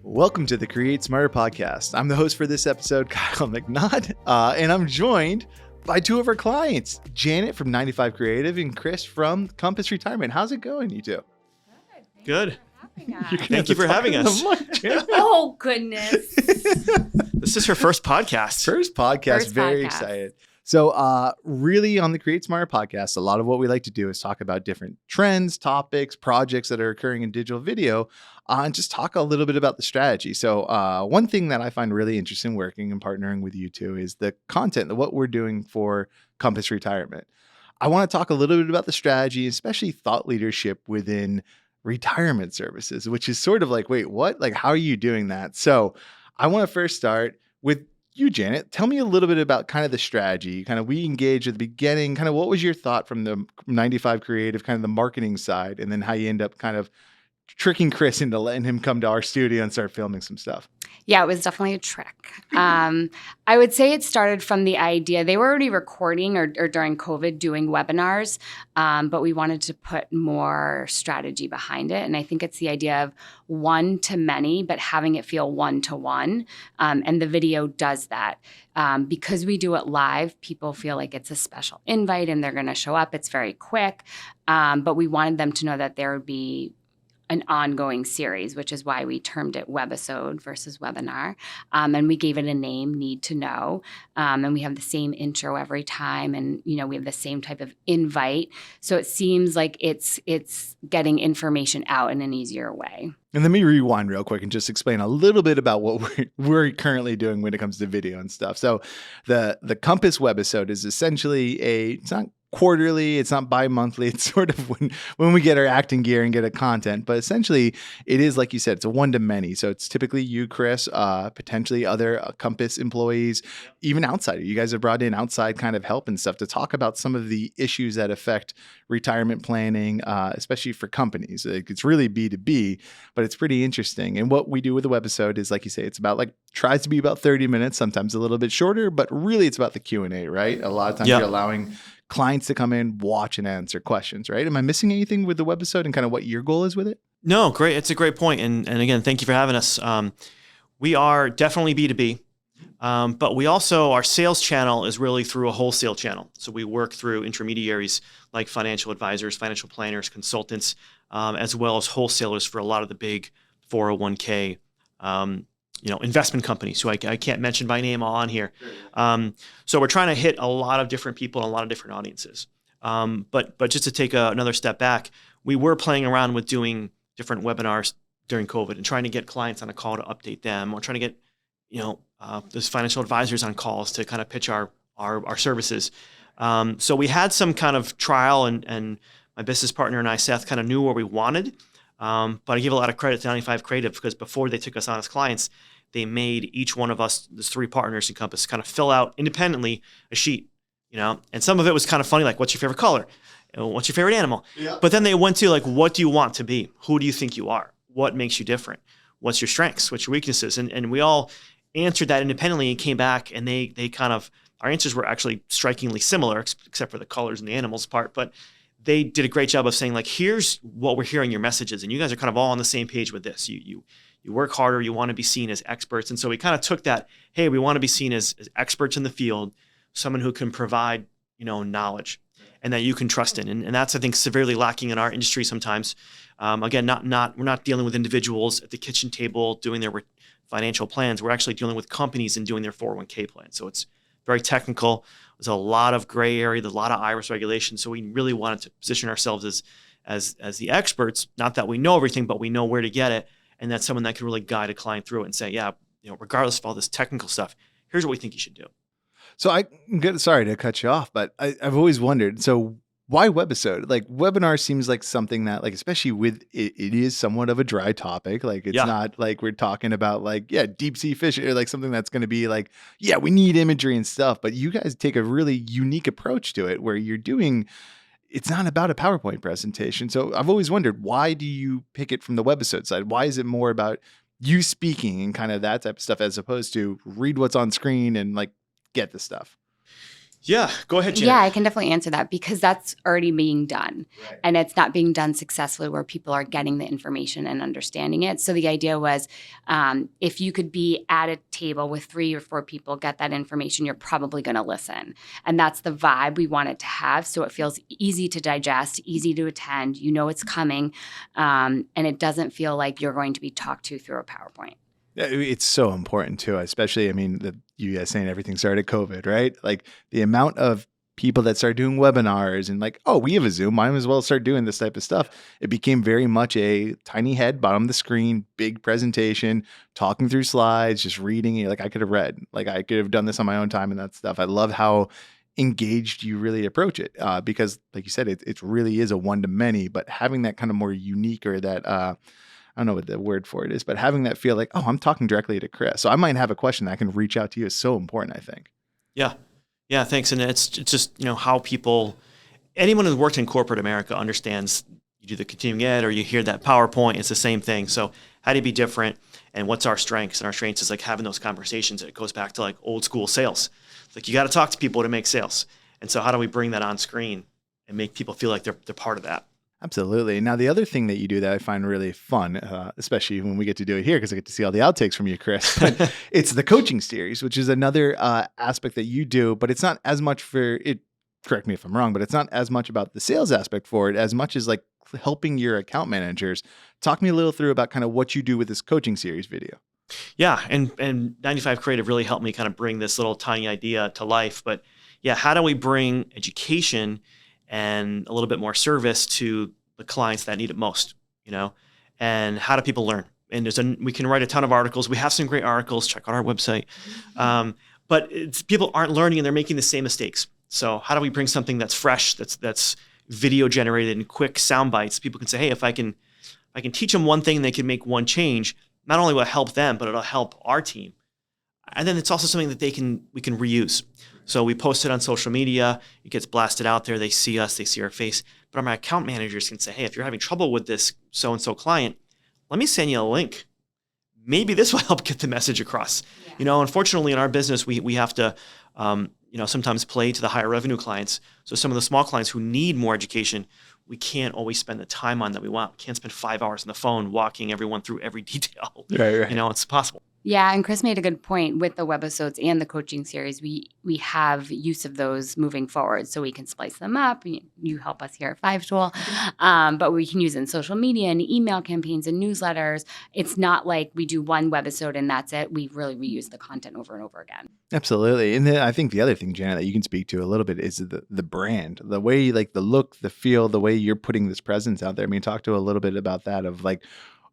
Welcome to the Create Smarter podcast. I'm the host for this episode, Kyle McNaught, and I'm joined by two of our clients, Janet from 95 Creative and Chris from Compass Retirement. How's it going, you two? Good. Thank you for having us. Oh, goodness. This is her first podcast. First podcast. Very excited. So really on the Create Smarter podcast, a lot of what we like to do is talk about different trends, topics, projects that are occurring in digital video, and just talk a little bit about the strategy. So one thing that I find really interesting working and partnering with you two is the content, what we're doing for Compass Retirement. I want to talk a little bit about the strategy, especially thought leadership within retirement services, which is sort of like, wait, what? Like, how are you doing that? So I want to first start with you, Janet. Tell me a little bit about kind of the strategy. Kind of we engaged at the beginning, kind of what was your thought from the 95 Creative, kind of the marketing side, and then how you end up kind of tricking Chris into letting him come to our studio and start filming some stuff. Yeah, it was definitely a trick. I would say it started from the idea, they were already recording or during COVID doing webinars, but we wanted to put more strategy behind it. And I think it's the idea of one to many, but having it feel one to one. And the video does that. Because we do it live, people feel like it's a special invite and they're going to show up. It's very quick. But we wanted them to know that there would be an ongoing series, which is why we termed it webisode versus webinar. And we gave it a name, Need to Know. And we have the same intro every time. And, we have the same type of invite. So it seems like it's getting information out in an easier way. And let me rewind real quick and just explain a little bit about what we're currently doing when it comes to video and stuff. So the Compass webisode is essentially it's not quarterly, it's not bi-monthly, it's sort of when we get our acting gear and get a content, but essentially it is, like you said, it's a one to many. So it's typically you, Chris, potentially other Compass employees, even outside. You guys have brought in outside kind of help and stuff to talk about some of the issues that affect retirement planning, especially for companies. It's really B2B, but it's pretty interesting. And what we do with the webisode is, like you say, it's about tries to be about 30 minutes, sometimes a little bit shorter, but really it's about the Q&A, right? A lot of times you're allowing clients to come in, watch and answer questions, right? Am I missing anything with the webisode and kind of what your goal is with it? No, great. It's a great point. And again, thank you for having us. We are definitely B2B, but we also, our sales channel is really through a wholesale channel. So we work through intermediaries like financial advisors, financial planners, consultants, as well as wholesalers for a lot of the big 401k investment companies who I can't mention by name on here. So we're trying to hit a lot of different people and a lot of different audiences. But just to take another step back, we were playing around with doing different webinars during COVID and trying to get clients on a call to update them, or trying to get, those financial advisors on calls to kind of pitch our services. So we had some kind of trial, and my business partner and I, Seth, kind of knew where we wanted. But I give a lot of credit to 95 Creative, because before they took us on as clients, they made each one of us, there's 3 partners in Compass, kind of fill out independently a sheet, and some of it was kind of funny, like, what's your favorite color? What's your favorite animal? Yeah. But then they went to what do you want to be? Who do you think you are? What makes you different? What's your strengths? What's your weaknesses? And we all answered that independently and came back, and they kind of, our answers were actually strikingly similar, except for the colors and the animals part. But they did a great job of saying, here's what we're hearing your messages, and you guys are kind of all on the same page with this. You work harder, you want to be seen as experts. And so we kind of took that, hey, we want to be seen as experts in the field, someone who can provide, knowledge and that you can trust in. And that's, I think, severely lacking in our industry sometimes. Again, we're not dealing with individuals at the kitchen table doing their financial plans. We're actually dealing with companies and doing their 401k plans. So it's very technical. There's a lot of gray area. There's a lot of IRS regulations. So we really wanted to position ourselves as the experts. Not that we know everything, but we know where to get it. And that's someone that can really guide a client through it and say, yeah, regardless of all this technical stuff, here's what we think you should do. So sorry to cut you off, but I've always wondered, so why webisode? Webinar seems like something that, especially with it is somewhat of a dry topic. It's not like we're talking about deep sea fishing, or something that's going to be we need imagery and stuff. But you guys take a really unique approach to it, where it's not about a PowerPoint presentation. So I've always wondered, why do you pick it from the webisode side? Why is it more about you speaking and kind of that type of stuff, as opposed to read what's on screen and get the stuff? Yeah, go ahead, Janet. Yeah, I can definitely answer that because that's already being done. Right. And it's not being done successfully where people are getting the information and understanding it. So the idea was if you could be at a table with 3 or 4 people, get that information, you're probably going to listen. And that's the vibe we want it to have. So it feels easy to digest, easy to attend. You know it's coming. And it doesn't feel like you're going to be talked to through a PowerPoint. Yeah, it's so important too, especially, I mean, you guys saying everything started COVID, right? Like the amount of people that started doing webinars and like, oh, we have a Zoom, might as well start doing this type of stuff. It became very much a tiny head, bottom of the screen, big presentation, talking through slides, just reading it. Like I could have read, like I could have done this on my own time and that stuff. I love how engaged you really approach it because like you said, it really is a one-to-many, but having that kind of more unique or that, I don't know what the word for it is, but having that feel like, oh, I'm talking directly to Chris. So I might have a question that I can reach out to you is so important, I think. Yeah. Yeah, thanks. And it's just, how anyone who's worked in corporate America understands you do the continuing ed or you hear that PowerPoint, it's the same thing. So how do you be different and what's our strengths? And our strengths is like having those conversations. It goes back to like old school sales. It's like you got to talk to people to make sales. And so how do we bring that on screen and make people feel like they're part of that? Absolutely. Now, the other thing that you do that I find really fun, especially when we get to do it here, because I get to see all the outtakes from you, Chris, but it's the coaching series, which is another aspect that you do, but it's not as much for it. Correct me if I'm wrong, but it's not as much about the sales aspect for it as much as like helping your account managers. Talk me a little through about kind of what you do with this coaching series video. Yeah. And 95 Creative really helped me kind of bring this little tiny idea to life. But yeah, how do we bring education and a little bit more service to the clients that need it most, and how do people learn? And we can write a ton of articles. We have some great articles. Check out our website. But people aren't learning and they're making the same mistakes. So how do we bring something that's fresh, that's video generated in quick sound bites? People can say, hey, if I can teach them one thing, they can make one change. Not only will it help them, but it'll help our team. And then it's also something that we can reuse. So we post it on social media. It gets blasted out there. They see us. They see our face. But my account managers can say, hey, if you're having trouble with this so-and-so client, let me send you a link. Maybe this will help get the message across. Yeah. Unfortunately, in our business, we have to, sometimes play to the higher revenue clients. So some of the small clients who need more education, we can't always spend the time on that we want. We can't spend 5 hours on the phone walking everyone through every detail. Right. It's possible. Yeah, and Chris made a good point with the webisodes and the coaching series. We have use of those moving forward, so we can splice them up. You help us here at Five Tool, but we can use it in social media and email campaigns and newsletters. It's not like we do one webisode and that's it. We really reuse the content over and over again. Absolutely. And then I think the other thing, Janet, that you can speak to a little bit is the brand, the way, like the look, the feel, the way you're putting this presence out there. I mean, talk to a little bit about that of like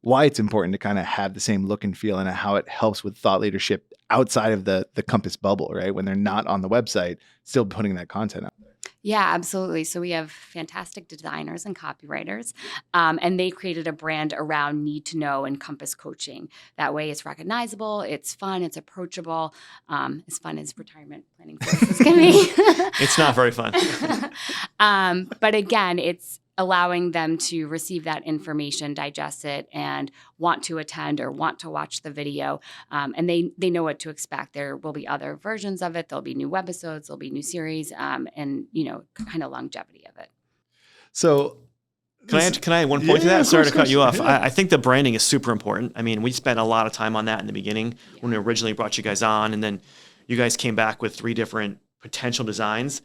why it's important to kind of have the same look and feel and how it helps with thought leadership outside of the Compass bubble, right? When they're not on the website, still putting that content out there. Yeah, absolutely. So we have fantastic designers and copywriters, and they created a brand around need to know and Compass coaching. That way it's recognizable, it's fun, it's approachable, as fun as retirement planning services can be. It's not very fun. But again, it's allowing them to receive that information, digest it, and want to attend or want to watch the video. And they know what to expect. There will be other versions of it. There'll be new webisodes, there'll be new series, and kind of longevity of it. So can I add one point to that? Sorry to cut you off. I think the branding is super important. I mean, we spent a lot of time on that in the beginning when we originally brought you guys on, and then you guys came back with 3 different potential designs.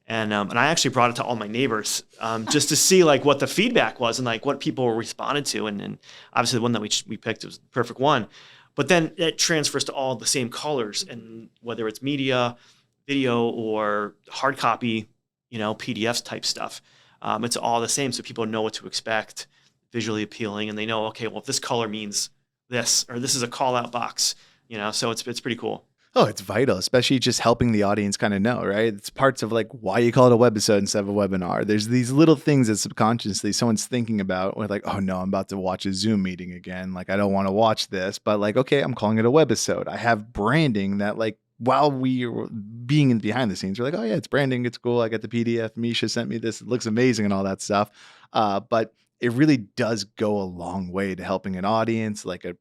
And I actually brought it to all my neighbors just to see like what the feedback was and like what people responded to. And obviously the one that we picked was the perfect one. But then it transfers to all the same colors, and whether it's media, video, or hard copy, PDFs type stuff, it's all the same. So people know what to expect, visually appealing, and they know, okay, well, if this color means this, or this is a call out box, so it's pretty cool. Oh, it's vital, especially just helping the audience kind of know, right? It's parts of like why you call it a webisode instead of a webinar. There's these little things that subconsciously someone's thinking about with like, oh no, I'm about to watch a Zoom meeting again. Like, I don't want to watch this, but like, okay, I'm calling it a webisode. I have branding that like, while we are being in behind the scenes, we're like, oh yeah, it's branding. It's cool. I got the PDF. Misha sent me this. It looks amazing and all that stuff. But it really does go a long way to helping an audience, like a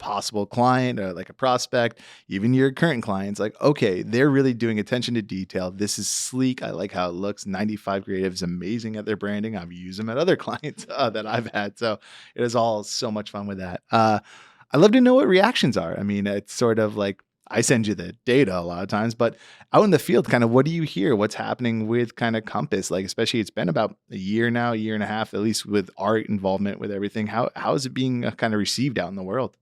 possible client or like a prospect, even your current clients, like, okay, they're really doing attention to detail. This is sleek. I like how it looks. 95 Creative is amazing at their branding. I've used them at other clients that I've had. So it is all so much fun with that. I'd love to know what reactions are. I mean, it's sort of like I send you the data a lot of times, but out in the field, kind of what do you hear? What's happening with kind of Compass? Like, especially it's been about a year now, a year and a half, at least with our involvement with everything. How is it being kind of received out in the world?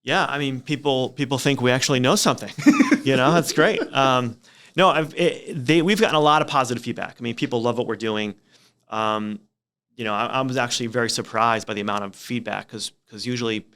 Yeah, I mean, people think we actually know something. That's great. No, we've gotten a lot of positive feedback. I mean, people love what we're doing. I was actually very surprised by the amount of feedback because usually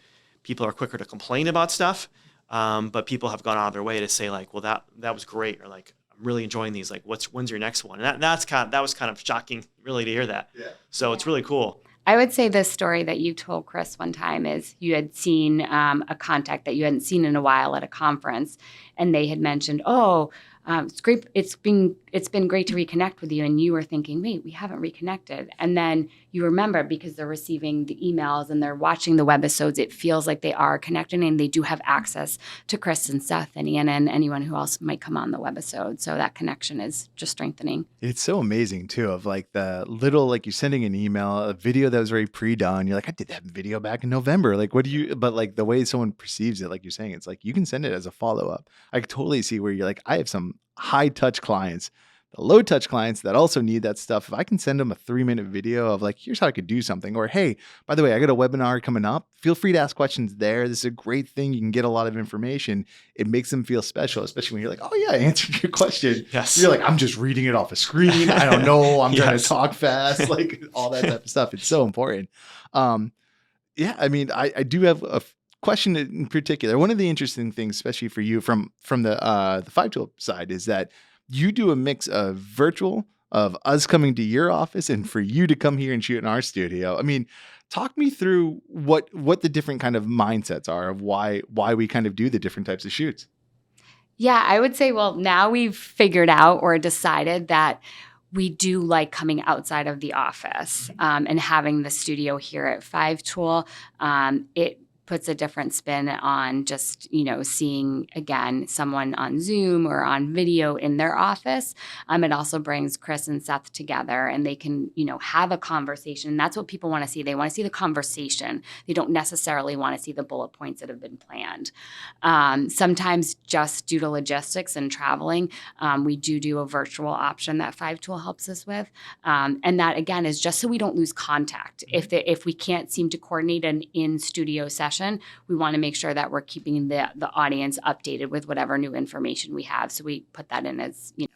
people are quicker to complain about stuff, but people have gone out of their way to say like, well, that was great, or like, I'm really enjoying these. Like, when's your next one? And that was kind of shocking, really, to hear that. Yeah. So it's really cool. I would say this story that you told Chris one time is you had seen a contact that you hadn't seen in a while at a conference, and they had mentioned, it's great. It's been great to reconnect with you, and you were thinking, wait, we haven't reconnected, and then you remember because they're receiving the emails and they're watching the webisodes. It feels like they are connecting, and they do have access to Chris and Seth and Ian and anyone who else might come on the webisode. So that connection is just strengthening. It's so amazing too, of like the little, like you're sending an email, a video that was already pre-done. You're like, I did that video back in November. Like, but like the way someone perceives it, like you're saying, it's like, you can send it as a follow-up. I could totally see where you're like, I have some high touch clients, the low touch clients that also need that stuff. If I can send them a 3-minute video of like, here's how I could do something, or, hey, by the way, I got a webinar coming up. Feel free to ask questions there. This is a great thing. You can get a lot of information. It makes them feel special, especially when you're like, oh yeah, I answered your question. Yes. You're like, I'm just reading it off a screen. I don't know. I'm trying to Yes. talk fast, like all that type of stuff. It's so important. Yeah, I mean, I do have a question in particular. One of the interesting things, especially for you from the 5tool side, is that you do a mix of virtual, of us coming to your office, and for you to come here and shoot in our studio. I mean, talk me through what the different kind of mindsets are of why we kind of do the different types of shoots. Yeah, I would say, well, now we've figured out or decided that we do like coming outside of the office and having the studio here at 5tool. It puts a different spin on just, seeing, again, someone on Zoom or on video in their office. It also brings Chris and Seth together, and they can, have a conversation. And that's what people want to see. They want to see the conversation. They don't necessarily want to see the bullet points that have been planned. Sometimes just due to logistics and traveling, we do a virtual option that 5tool helps us with. And that, again, is just so we don't lose contact. If we can't seem to coordinate an in-studio session, we want to make sure that we're keeping the audience updated with whatever new information we have. So we put that in as, filler.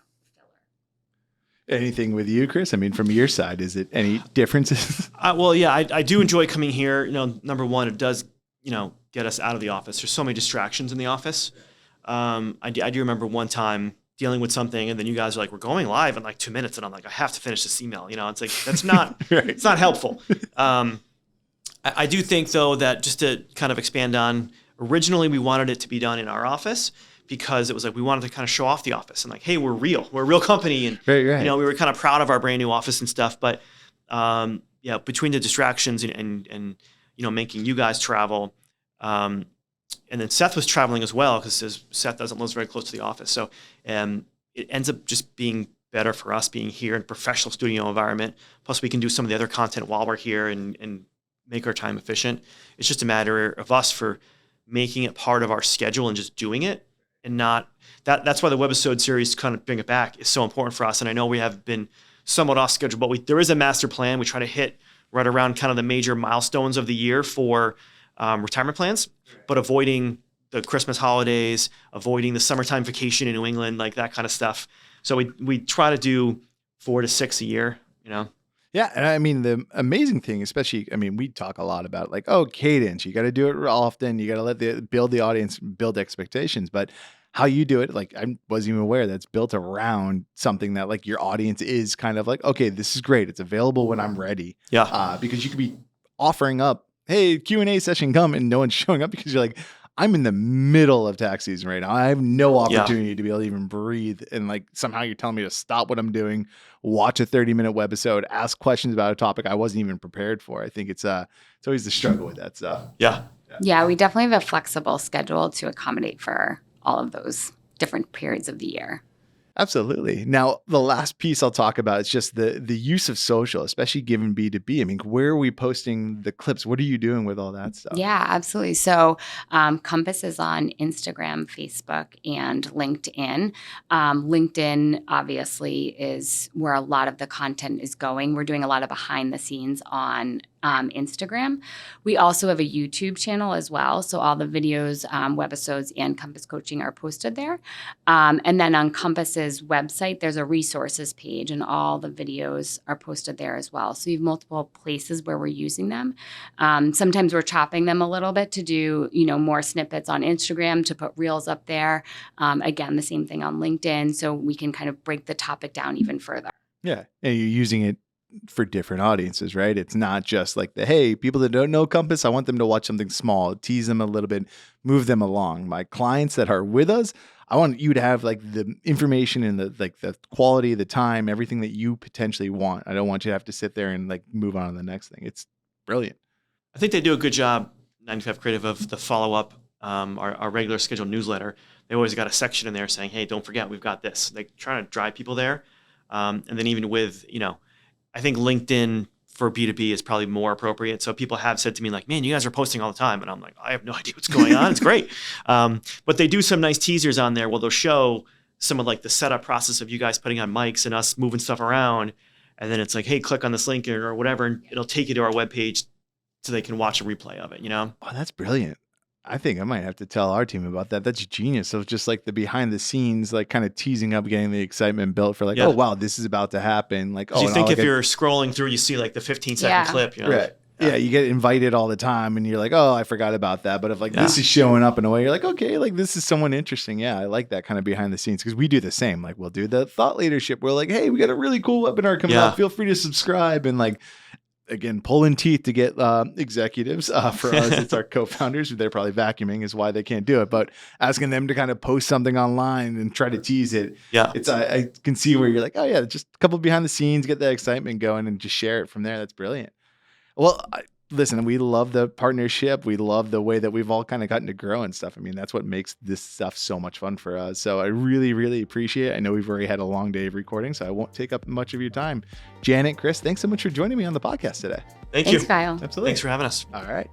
Anything with you, Chris? I mean, from your side, is it any differences? Well, yeah, I do enjoy coming here. Number one, it does, get us out of the office. There's so many distractions in the office. I do remember one time dealing with something, and then you guys are like, we're going live in like 2 minutes. And I'm like, I have to finish this email. It's like, that's not, Right. It's not helpful. I do think, though, that just to kind of expand on, originally we wanted it to be done in our office because it was like we wanted to kind of show off the office and like, hey, we're a real company. And, Right. we were kind of proud of our brand new office and stuff. But, between the distractions and making you guys travel, and then Seth was traveling as well because Seth doesn't live very close to the office. So it ends up just being better for us being here in a professional studio environment. Plus, we can do some of the other content while we're here and make our time efficient. It's just a matter of us for making it part of our schedule and just doing it, and not that's why the webisode series, kind of bring it back, is so important for us. And I know we have been somewhat off schedule, but there is a master plan. We try to hit right around kind of the major milestones of the year for retirement plans, but avoiding the Christmas holidays, avoiding the summertime vacation in New England, like that kind of stuff. So we try to do 4 to 6 a year, Yeah, and I mean, the amazing thing, especially, I mean, we talk a lot about like, oh, cadence, you got to do it often, you got to build the audience, build expectations, but how you do it, like, I wasn't even aware that's built around something that like your audience is kind of like, okay, this is great, it's available when I'm ready. Yeah. Because you could be offering up, hey, Q&A session come, and no one's showing up because you're like, I'm in the middle of tax season right now. I have no opportunity to be able to even breathe. And like somehow you're telling me to stop what I'm doing, watch a 30-minute webisode, ask questions about a topic I wasn't even prepared for. I think it's always the struggle with that stuff. Yeah. Yeah, we definitely have a flexible schedule to accommodate for all of those different periods of the year. Absolutely. Now, the last piece I'll talk about is just the use of social, especially given B2B. I mean, where are we posting the clips? What are you doing with all that stuff? Yeah, absolutely. So Compass is on Instagram, Facebook, and LinkedIn. LinkedIn obviously is where a lot of the content is going. We're doing a lot of behind the scenes on Instagram. We also have a YouTube channel as well. So all the videos, webisodes, and Compass coaching are posted there. And then on Compass's website, there's a resources page, and all the videos are posted there as well. So you have multiple places where we're using them. Sometimes we're chopping them a little bit to do, more snippets on Instagram to put reels up there. Again, the same thing on LinkedIn. So we can kind of break the topic down even further. Yeah. And you're using it for different audiences, right? It's not just like hey, people that don't know Compass, I want them to watch something small, tease them a little bit, move them along. My clients that are with us, I want you to have like the information and the quality, the time, everything that you potentially want. I don't want you to have to sit there and like move on to the next thing. It's brilliant. I think they do a good job, 95 Creative, of the follow-up, our regular scheduled newsletter. They always got a section in there saying, hey, don't forget, we've got this. Like trying to drive people there. And then even with, I think LinkedIn for B2B is probably more appropriate. So people have said to me like, man, you guys are posting all the time. And I'm like, I have no idea what's going on. It's great. But they do some nice teasers on there. Well, they'll show some of like the setup process of you guys putting on mics and us moving stuff around. And then it's like, hey, click on this link or whatever. And it'll take you to our webpage so they can watch a replay of it, Oh, that's brilliant. I think I might have to tell our team about that. That's genius. So just like the behind the scenes, like kind of teasing up, getting the excitement built for like, oh, wow, this is about to happen. Like, you think if you're scrolling through, you see like the 15-second clip. Right. Yeah, you get invited all the time and you're like, oh, I forgot about that. But if like this is showing up in a way, you're like, okay, like this is someone interesting. Yeah, I like that kind of behind the scenes because we do the same. Like we'll do the thought leadership. We're like, hey, we got a really cool webinar coming up. Feel free to subscribe. And like, again, pulling teeth to get executives. For us, it's our co-founders. They're probably vacuuming is why they can't do it. But asking them to kind of post something online and try to tease it. Yeah. It's I can see where you're like, oh yeah, just a couple behind the scenes, get that excitement going and just share it from there. That's brilliant. Well, listen, we love the partnership. We love the way that we've all kind of gotten to grow and stuff. I mean, that's what makes this stuff so much fun for us. So I really, really appreciate it. I know we've already had a long day of recording, so I won't take up much of your time. Janet, Chris, thanks so much for joining me on the podcast today. Thank you. Thanks, Kyle. Absolutely. Thanks for having us. All right.